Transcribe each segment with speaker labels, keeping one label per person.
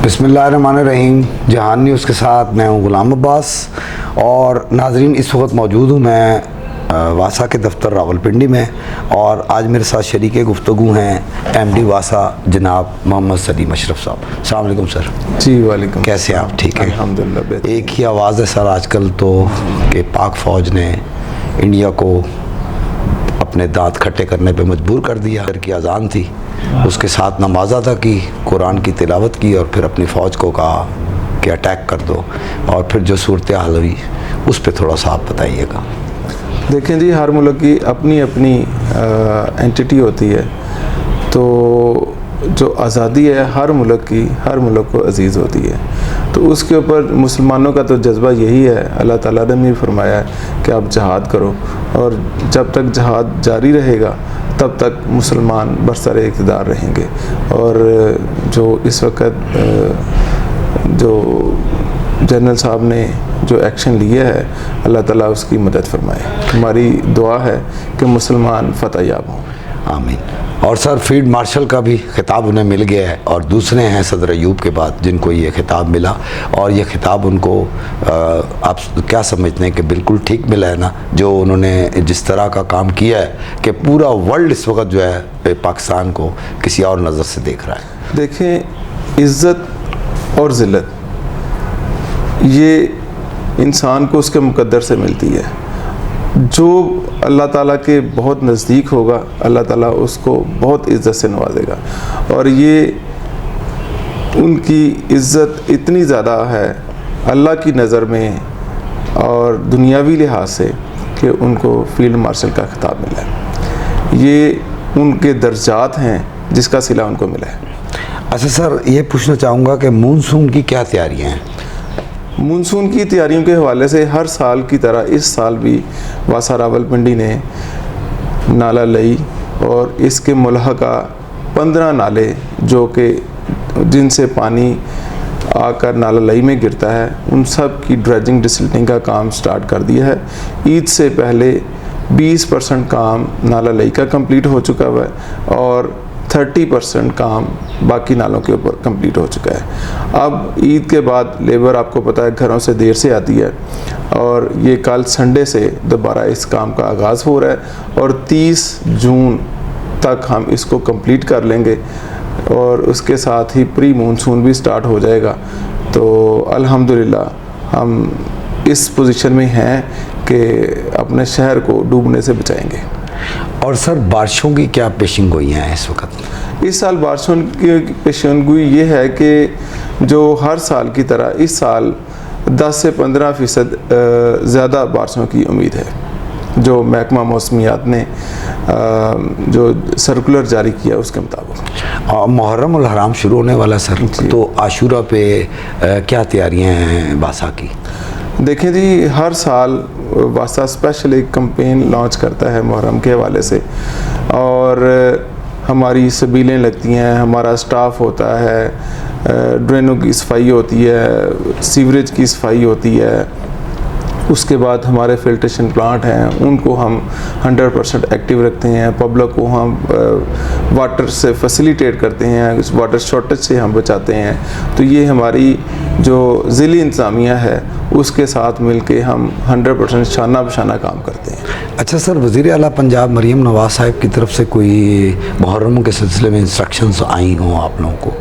Speaker 1: बिस्मिल्लाहिर्रहमानिर्रहीम। जहान न्यूज़ के साथ मैं हूं गुलाम अब्बास। और नाजरीन, इस वक्त मौजूद हूं मैं वासा के दफ्तर रावलपिंडी में, और आज मेरे साथ शरीक गुफ्तगू हैं एमडी वासा जनाब मोहम्मद सलीम अशरफ साहब। अस्सलाम वालेकुम सर।
Speaker 2: जी वालेकुम।
Speaker 1: कैसे हैं आप? ठीक है
Speaker 2: अल्हम्दुलिल्लाह।
Speaker 1: एक ही आवाज़ है सर आजकल तो कि पाक फ़ौज ने इंडिया को अपने दांत खट्टे करने पे मजबूर कर दिया। घर की अजान थी, उसके साथ नमाज अदा की, कुरान की तिलावत की, और फिर अपनी फ़ौज को कहा कि अटैक कर दो। और फिर जो सूरत हाल हुई उस पर थोड़ा सा आप बताइएगा।
Speaker 2: देखें जी, हर मुल्क की अपनी अपनी एंटिटी होती है, तो जो आज़ादी है हर मुल्क को अजीज़ होती है। तो उसके ऊपर मुसलमानों का तो जज्बा यही है, अल्लाह ताला ने भी फरमाया है कि आप जहाद करो, और जब तक जहाद जारी रहेगा तब तक मुसलमान बरसरे इक़्तिदार रहेंगे। और जो इस वक्त जो जनरल साहब ने जो एक्शन लिया है, अल्लाह ताला उसकी मदद फरमाए। हमारी दुआ है कि मुसलमान फतह याब हों।
Speaker 1: आमीन। और सर, फील्ड मार्शल का भी खिताब उन्हें मिल गया है, और दूसरे हैं सदर अयूब के बाद जिनको ये खिताब मिला। और ये खिताब उनको आप क्या समझते हैं कि बिल्कुल ठीक मिला है ना, जो उन्होंने जिस तरह का काम किया है कि पूरा वर्ल्ड इस वक्त जो है पाकिस्तान को किसी और नज़र से देख रहा है।
Speaker 2: देखें, इज़्ज़त और ज़िल्लत ये इंसान को उसके मुकद्दर से मिलती है। जो अल्लाह ताला के बहुत नज़दीक होगा, अल्लाह ताला उसको बहुत इज़्ज़त से नवाजेगा। और ये उनकी इज़्ज़त इतनी ज़्यादा है अल्लाह की नज़र में और दुनियावी लिहाज से कि उनको फील्ड मार्शल का खिताब मिला है। ये उनके दर्जात हैं जिसका सिला उनको मिला है।
Speaker 1: अच्छा सर, ये पूछना चाहूँगा कि मानसून की क्या तैयारियाँ हैं?
Speaker 2: मानसून की तैयारियों के हवाले से हर साल की तरह इस साल भी वासा रावलपिंडी ने नाला लई और इसके मुल्हका 15 नाले जो कि जिनसे पानी आकर नाला लई में गिरता है, उन सब की ड्रेजिंग डिसिल्टिंग का काम स्टार्ट कर दिया है। ईद से पहले 20% काम नाला लई का कंप्लीट हो चुका हुआ है और 30% काम बाकी नालों के ऊपर कंप्लीट हो चुका है। अब ईद के बाद लेबर, आपको पता है, घरों से देर से आती है, और ये कल संडे से दोबारा इस काम का आगाज़ हो रहा है, और 30 जून तक हम इसको कंप्लीट कर लेंगे, और उसके साथ ही प्री मानसून भी स्टार्ट हो जाएगा। तो अल्हम्दुलिल्लाह हम इस पोजीशन में हैं कि अपने शहर को डूबने से बचाएंगे।
Speaker 1: और सर, बारिशों की क्या पेशिंगोई हैं इस वक्त?
Speaker 2: इस साल बारिशों की पेशिंगोई ये है कि जो हर साल की तरह इस साल 10 से 15% ज़्यादा बारिशों की उम्मीद है। जो महकमा मौसमियात ने जो सर्कुलर जारी किया उसके मुताबिक।
Speaker 1: मुहर्रम उल हराम शुरू होने वाला सर, तो आशूरा पे क्या तैयारियां हैं वासा की?
Speaker 2: देखें जी, हर साल वासा स्पेशल एक कैंपेन लॉन्च करता है मुहर्रम के हवाले से, और हमारी सबीलें लगती हैं, हमारा स्टाफ होता है, ड्रेनों की सफाई होती है, सीवरेज की सफाई होती है, उसके बाद हमारे फिल्ट्रेशन प्लांट हैं उनको हम 100% एक्टिव रखते हैं, पब्लिक को हम वाटर से फैसिलिटेट करते हैं, उस वाटर शॉर्टेज से हम बचाते हैं। तो ये हमारी जो ज़िली इंतज़ामिया है उसके साथ मिलके हम 100% शाना बशाना काम करते हैं।
Speaker 1: अच्छा सर, वज़ीर आला पंजाब मरीम नवाज़ साहब की तरफ से कोई मुहर्रम के सिलसिले में इंस्ट्रक्शंस आई हों आप लोगों को?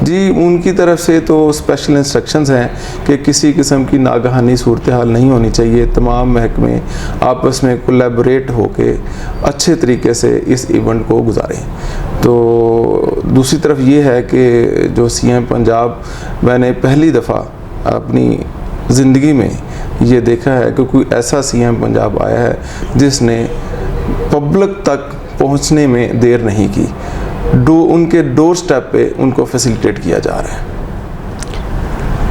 Speaker 2: जी, उनकी तरफ से तो स्पेशल इंस्ट्रक्शंस हैं कि किसी किस्म की नागहानी सूरत हाल नहीं होनी चाहिए। तमाम महकमे आपस में कोलैबोरेट होके अच्छे तरीके से इस इवेंट को गुजारें। तो दूसरी तरफ ये है कि जो सीएम पंजाब, मैंने पहली दफ़ा अपनी ज़िंदगी में ये देखा है कि कोई ऐसा सीएम पंजाब आया है जिसने पब्लिक तक पहुंचने में देर नहीं की। उनके डोर स्टेप पे उनको फैसिलिटेट किया जा रहा है।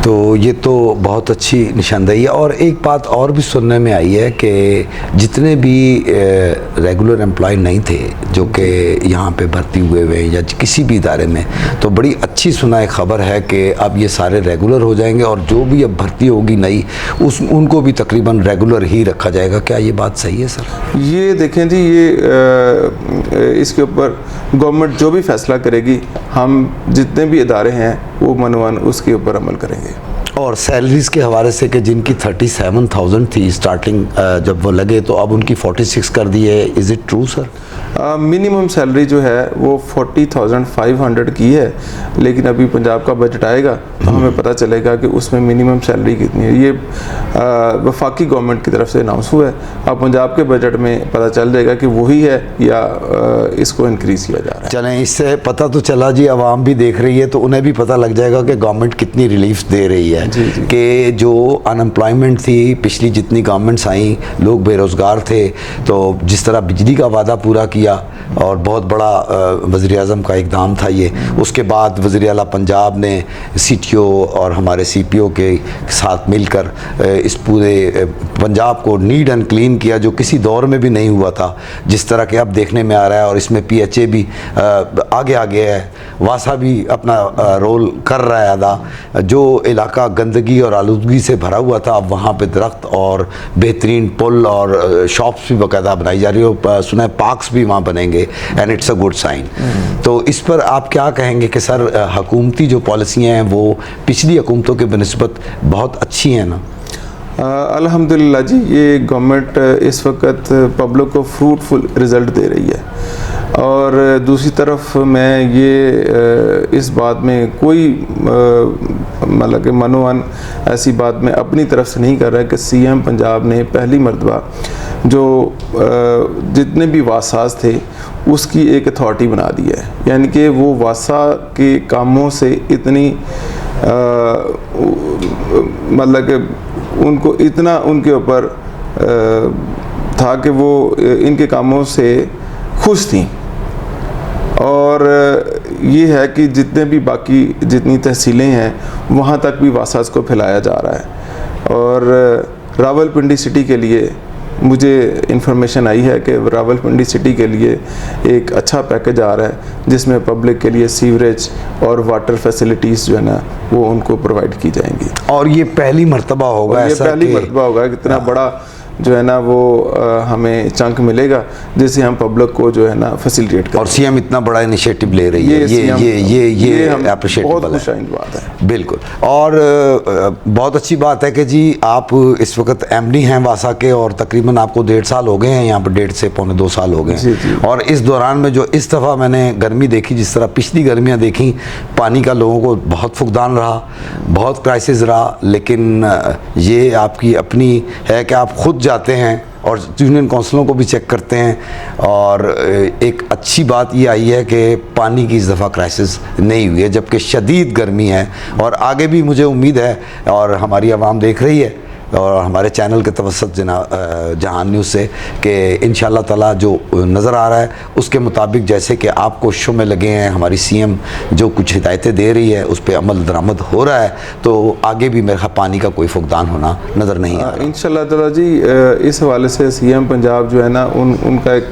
Speaker 1: तो ये तो बहुत अच्छी निशानदेही है। और एक बात और भी सुनने में आई है कि जितने भी रेगुलर एम्प्लॉय नहीं थे जो कि यहाँ पे भर्ती हुए हुए या किसी भी इदारे में, तो बड़ी अच्छी सुनाए खबर है कि अब ये सारे रेगुलर हो जाएंगे, और जो भी अब भर्ती होगी नई उनको भी तकरीबन रेगुलर ही रखा जाएगा। क्या ये बात सही है सर?
Speaker 2: ये देखें जी, ये इसके ऊपर गवर्नमेंट जो भी फैसला करेगी, हम जितने भी इदारे हैं वो मनोवन उसके ऊपर अमल करेंगे।
Speaker 1: और सैलरीज के हवाले से कि जिनकी 37,000 थी स्टार्टिंग जब वो लगे, तो अब उनकी 46 कर दी है, is it true sir?
Speaker 2: Minimum salary जो है वो 40,500 की है, लेकिन अभी पंजाब का बजट आएगा तो हमें पता चलेगा कि उसमें मिनिमम सैलरी कितनी है। ये वफाकी गवर्नमेंट की तरफ से अनाउंस हुआ है। अब पंजाब के बजट में पता चल जाएगा कि वही है या इसको इंक्रीज़ किया जा रहा है।
Speaker 1: चलें, इससे पता तो चला जी, आवाम भी देख रही है तो उन्हें भी पता लग जाएगा कि गवर्नमेंट कितनी रिलीफ दे रही है। कि जो अनएम्प्लॉयमेंट थी, पिछली जितनी गवर्नमेंट्स आई, लोग बेरोज़गार थे, तो जिस तरह बिजली का वादा पूरा किया और बहुत बड़ा वज़ीर-ए-आज़म का इक़दाम था ये। उसके बाद वज़ीर आला पंजाब ने CTO और हमारे CPO के साथ मिलकर इस पूरे पंजाब को नीट एंड क्लीन किया, जो किसी दौर में भी नहीं हुआ था, जिस तरह के अब देखने में आ रहा है। और इसमें PHA भी आगे आगे है, वासा भी अपना रोल कर रहा है अदा। जो इलाका गंदगी और आलूदगी से भरा हुआ था, अब वहाँ पे दरख्त और बेहतरीन पुल और शॉप्स भी बाकायदा बनाई जा रही है, सुना है पार्क्स भी वहाँ बनेंगे, and it's a good sign. तो इस पर आप क्या कहेंगे कि सर हुकूमती जो पॉलिसियाँ हैं वो पिछली हुकूमतों के बनिस्बत बहुत अच्छी हैं ना?
Speaker 2: अल्हम्दुलिल्लाह जी, ये गवर्नमेंट इस वक्त पब्लिक को फ्रूटफुल रिज़ल्ट दे रही है। और दूसरी तरफ मैं ये इस बात में कोई मतलब कि मनोवन ऐसी बात मैं अपनी तरफ से नहीं कर रहा है कि CM पंजाब ने पहली मरतबा जो जितने भी वासास थे उसकी एक अथॉरिटी बना दी है। यानी कि वो वासा के कामों से इतनी मतलब कि उनको इतना उनके ऊपर था कि वो इनके कामों से खुश थी। और ये है कि जितने भी बाकी जितनी तहसीलें हैं वहाँ तक भी वासास को फैलाया जा रहा है। और रावलपिंडी सिटी के लिए मुझे इन्फॉर्मेशन आई है कि रावलपिंडी सिटी के लिए एक अच्छा पैकेज आ रहा है, जिसमें पब्लिक के लिए सीवरेज और वाटर फैसिलिटीज़ जो है ना वो उनको प्रोवाइड की जाएंगी।
Speaker 1: और ये पहली मरतबा होगा,
Speaker 2: ये पहली मरतबा होगा, कितना बड़ा जो है ना वो हमें चंक मिलेगा जिससे हम पब्लिक को जो है ना फैसिलिटेट करें।
Speaker 1: और CM इतना बड़ा इनिशिएटिव ले रही है, ये
Speaker 2: बहुत खुशाइंद बात है।
Speaker 1: बिल्कुल। और बहुत अच्छी बात है कि जी आप इस वक्त MD हैं वासा के, और तकरीबन आपको 1.5 साल हो गए हैं यहाँ पर, 1.5 से पौने 2 साल हो गए हैं। और इस दौरान में जो इस दफ़ा मैंने गर्मी देखी, जिस तरह पिछली गर्मियाँ देखी, पानी का लोगों को बहुत फुकदान रहा, बहुत क्राइसिस रहा, लेकिन ये आपकी अपनी है कि आप खुद जाते हैं और यूनियन काउंसिलों को भी चेक करते हैं। और एक अच्छी बात ये आई है कि पानी की इस दफ़ा क्राइसिस नहीं हुई है, जबकि शदीद गर्मी है। और आगे भी मुझे उम्मीद है, और हमारी आवाम देख रही है और हमारे चैनल के तवसत जहान न्यूज़ से, कि इंशाअल्लाह ताला जो नज़र आ रहा है उसके मुताबिक, जैसे कि आप कोशिशों में लगे हैं, हमारी CM जो कुछ हिदायतें दे रही है उस पर अमल दरामद हो रहा है, तो आगे भी मेरे ख्याल पानी का कोई फुकदान होना नज़र नहीं आ रहा।
Speaker 2: इंशाअल्लाह ताला जी, इस हवाले से CM पंजाब जो है ना उनका एक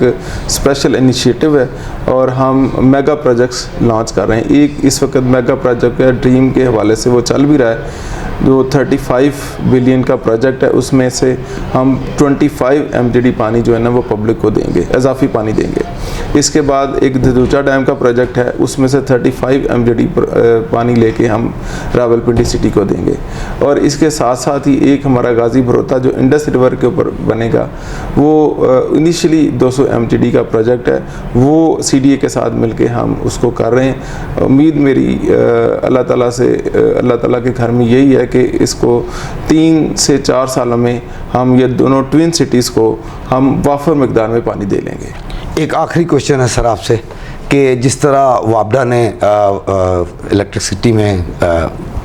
Speaker 2: स्पेशल इनिशिएटिव है और हम मेगा प्रोजेक्ट्स लॉन्च कर रहे हैं। एक इस वक्त मेगा प्रोजेक्ट है ड्रीम के हवाले से, वो चल भी रहा है, जो 35 बिलियन का प्रोजेक्ट है। उसमें से हम 25 MGD पानी जो है ना वो पब्लिक को देंगे, इजाफी पानी देंगे। इसके बाद एक धदूचा डैम का प्रोजेक्ट है, उसमें से 35 MGD पानी लेके हम रावलपिंडी सिटी को देंगे। और इसके साथ साथ ही एक हमारा गाजी भरोता जो इंडस रिवर के ऊपर बनेगा, वो इनिशियली 200 MGD का प्रोजेक्ट है, वो CDA के साथ मिलके हम उसको कर रहे हैं। उम्मीद मेरी अल्लाह ताला से, अल्लाह ताला के घर में यही है कि इसको 3 से 4 सालों में हम ये दोनों ट्विन सिटीज़ को हम वाफर मकदार में पानी दे लेंगे।
Speaker 1: एक आखिरी क्वेश्चन है सर आपसे, कि जिस तरह वापडा ने इलेक्ट्रिसिटी में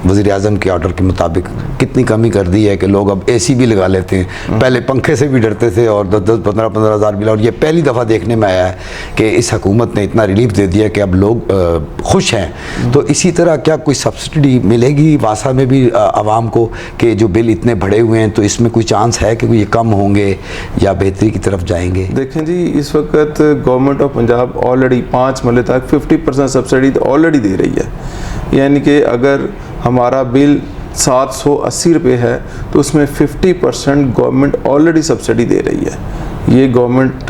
Speaker 1: वज़ीर-ए-आज़म के ऑर्डर के मुताबिक कितनी कमी कर दी है कि लोग अब AC भी लगा लेते हैं, पहले पंखे से भी डरते थे और 10-10, 15-15 हज़ार बिल। और ये पहली दफ़ा देखने में आया है कि इस हुकूमत ने इतना रिलीफ दे दिया कि अब लोग खुश हैं। तो इसी तरह क्या कोई सब्सिडी मिलेगी वासा में भी आवाम को, कि जो बिल इतने बढ़े हुए हैं तो इसमें कोई चांस है कि ये कम होंगे या बेहतरी की तरफ जाएंगे?
Speaker 2: देखें जी, इस वक्त गवर्नमेंट ऑफ पंजाब ऑलरेडी 5 महीने तक 50% सब्सिडी ऑलरेडी दे रही है। यानी कि अगर हमारा बिल 780 रुपये है, तो उसमें 50% गवर्नमेंट ऑलरेडी सब्सिडी दे रही है। ये गवर्नमेंट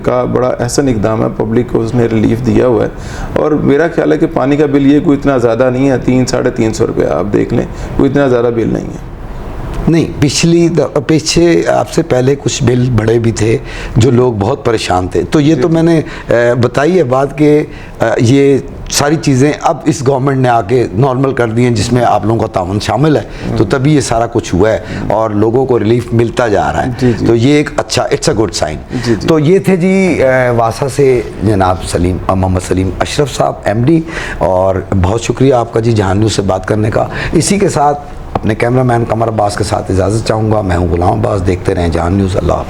Speaker 2: का बड़ा एहसन इकदाम है, पब्लिक को उसने रिलीफ दिया हुआ है। और मेरा ख्याल है कि पानी का बिल ये कोई इतना ज़्यादा नहीं है, 300-350 रुपये आप देख लें, कोई इतना ज़्यादा बिल नहीं है।
Speaker 1: नहीं, पीछे आपसे पहले कुछ बिल बड़े भी थे जो लोग बहुत परेशान थे, तो ये तो मैंने बताई है बात कि ये सारी चीज़ें अब इस गवर्नमेंट ने आके नॉर्मल कर दी हैं, जिसमें आप लोगों का ताउन शामिल है, तो तभी ये सारा कुछ हुआ है और लोगों को रिलीफ मिलता जा रहा है। तो ये एक अच्छा, इट्स अ गुड साइन। तो ये थे जी वासा से जनाब सलीम मोहम्मद सलीम अशरफ साहब MD, और बहुत शुक्रिया आपका जी जहान न्यूज़ से बात करने का। इसी के साथ अपने कैमरामैन कमर अब्बास के साथ इजाज़त चाहूँगा। मैं हूँ गुलाम अब्बास, देखते रहें जहान न्यूज़। अल्लाह।